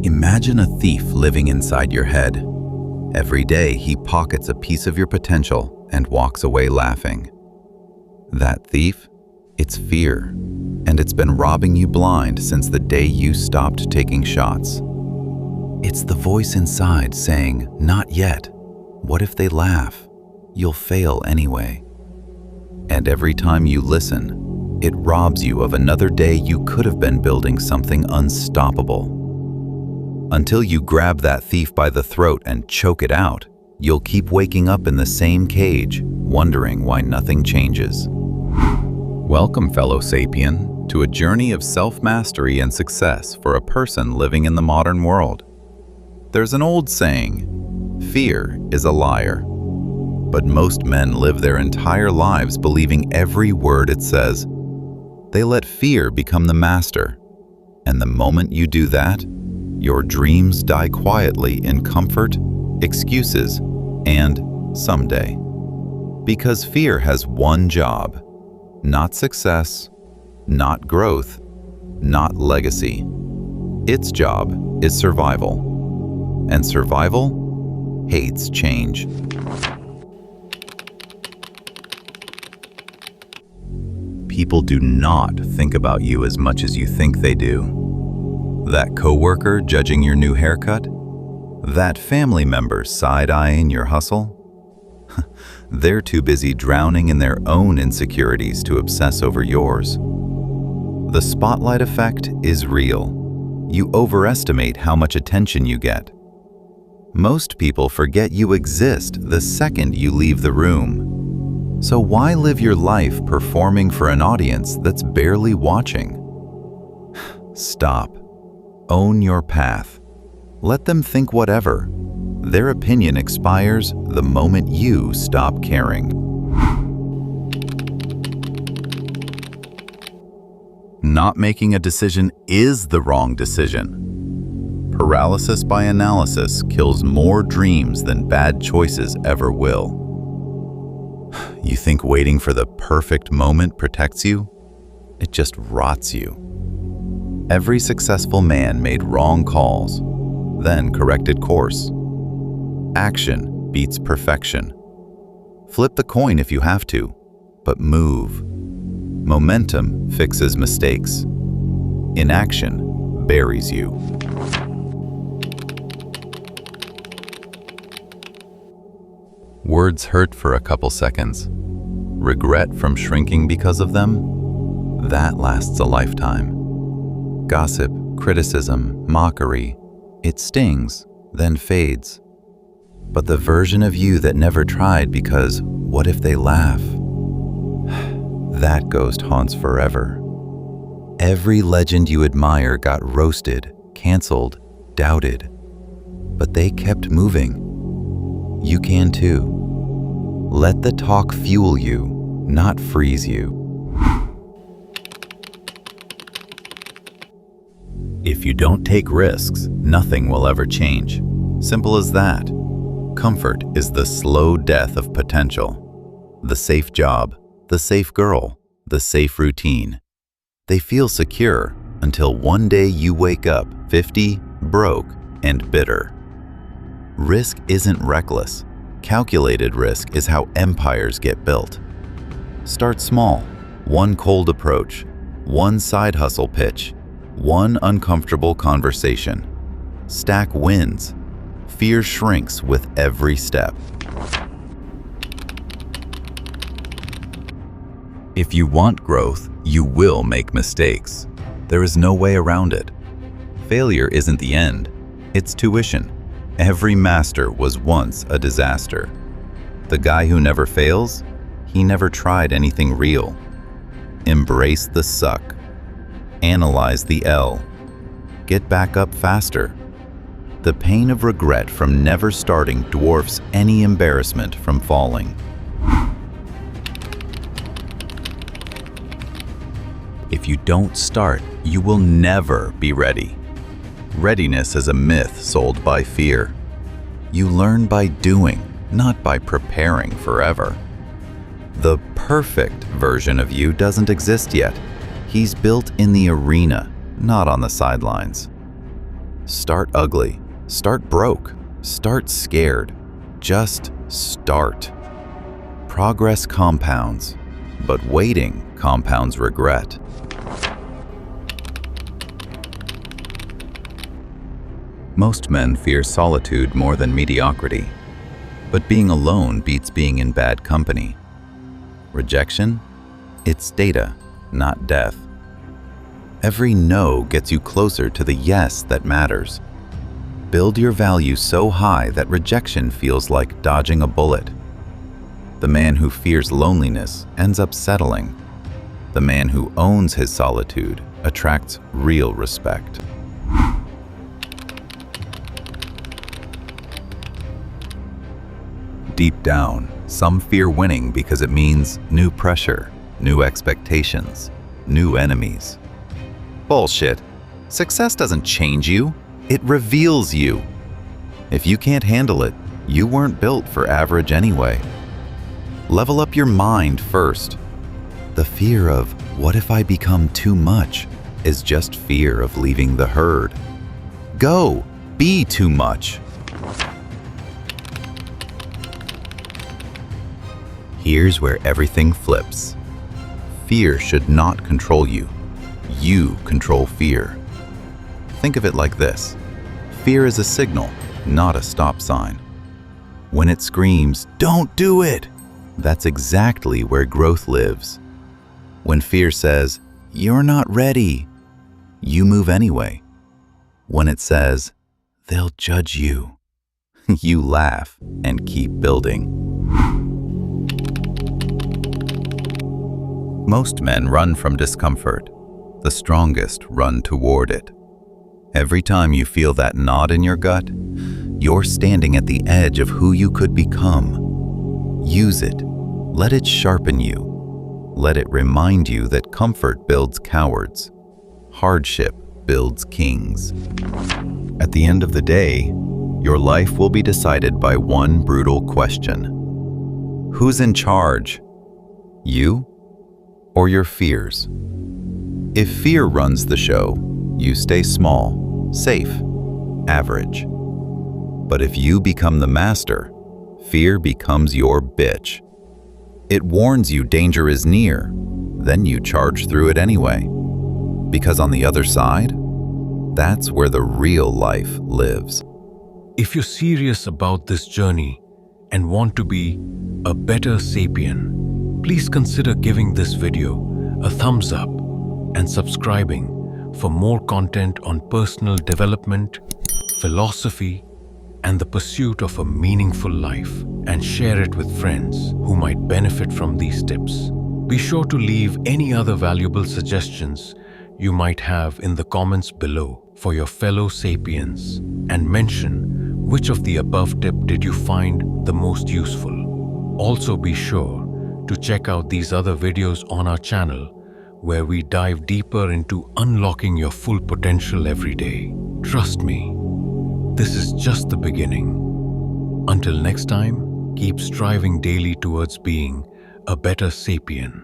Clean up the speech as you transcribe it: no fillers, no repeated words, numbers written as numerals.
Imagine a thief living inside your head. Every day he pockets a piece of your potential and walks away laughing. That thief? It's fear, and it's been robbing you blind since the day you stopped taking shots. It's the voice inside saying, "Not yet. What if they laugh? You'll fail anyway." And every time you listen, it robs you of another day you could have been building something unstoppable. Until you grab that thief by the throat and choke it out, you'll keep waking up in the same cage, wondering why nothing changes. Welcome, fellow sapien, to a journey of self-mastery and success for a person living in the modern world. There's an old saying, fear is a liar. But most men live their entire lives believing every word it says. They let fear become the master. And the moment you do that, your dreams die quietly in comfort, excuses, and someday. Because fear has one job: not success, not growth, not legacy. Its job is survival. And survival hates change. People do not think about you as much as you think they do. That coworker judging your new haircut? That family member side-eyeing your hustle? They're too busy drowning in their own insecurities to obsess over yours. The spotlight effect is real. You overestimate how much attention you get. Most people forget you exist the second you leave the room. So why live your life performing for an audience that's barely watching? Stop. Own your path. Let them think whatever. Their opinion expires the moment you stop caring. Not making a decision is the wrong decision. Paralysis by analysis kills more dreams than bad choices ever will. You think waiting for the perfect moment protects you? It just rots you. Every successful man made wrong calls, then corrected course. Action beats perfection. Flip the coin if you have to, but move. Momentum fixes mistakes. Inaction buries you. Words hurt for a couple seconds. Regret from shrinking because of them? That lasts a lifetime. Gossip, criticism, mockery, it stings, then fades. But the version of you that never tried because, what if they laugh? That ghost haunts forever. Every legend you admire got roasted, canceled, doubted. But they kept moving. You can too. Let the talk fuel you, not freeze you. If you don't take risks, nothing will ever change. Simple as that. Comfort is the slow death of potential. The safe job, the safe girl, the safe routine. They feel secure until one day you wake up 50, broke, and bitter. Risk isn't reckless. Calculated risk is how empires get built. Start small. One cold approach, one side hustle pitch, one uncomfortable conversation. Stack wins. Fear shrinks with every step. If you want growth, you will make mistakes. There is no way around it. Failure isn't the end, it's tuition. Every master was once a disaster. The guy who never fails, he never tried anything real. Embrace the suck. Analyze the L. Get back up faster. The pain of regret from never starting dwarfs any embarrassment from falling. If you don't start, you will never be ready. Readiness is a myth sold by fear. You learn by doing, not by preparing forever. The perfect version of you doesn't exist yet. He's built in the arena, not on the sidelines. Start ugly. Start broke. Start scared. Just start. Progress compounds, but waiting compounds regret. Most men fear solitude more than mediocrity, but being alone beats being in bad company. Rejection? It's data, not death. Every no gets you closer to the yes that matters. Build your value so high that rejection feels like dodging a bullet. The man who fears loneliness ends up settling. The man who owns his solitude attracts real respect. Deep down, some fear winning because it means new pressure, new expectations, new enemies. Bullshit. Success doesn't change you, it reveals you. If you can't handle it, you weren't built for average anyway. Level up your mind first. The fear of, what if I become too much, is just fear of leaving the herd. Go, be too much. Here's where everything flips. Fear should not control you. You control fear. Think of it like this. Fear is a signal, not a stop sign. When it screams, "Don't do it!" that's exactly where growth lives. When fear says, "You're not ready," you move anyway. When it says, "They'll judge you," you laugh and keep building. Most men run from discomfort. The strongest run toward it. Every time you feel that knot in your gut, you're standing at the edge of who you could become. Use it. Let it sharpen you. Let it remind you that comfort builds cowards. Hardship builds kings. At the end of the day, your life will be decided by one brutal question. Who's in charge? You or your fears? If fear runs the show, you stay small, safe, average. But if you become the master, fear becomes your bitch. It warns you danger is near, then you charge through it anyway. Because on the other side, that's where the real life lives. If you're serious about this journey and want to be a better sapien, please consider giving this video a thumbs up and subscribing for more content on personal development, philosophy, and the pursuit of a meaningful life, and share it with friends who might benefit from these tips. Be sure to leave any other valuable suggestions you might have in the comments below for your fellow sapiens, and mention which of the above tip did you find the most useful. Also be sure to check out these other videos on our channel where we dive deeper into unlocking your full potential every day. Trust me, this is just the beginning. Until next time, keep striving daily towards being a better sapien.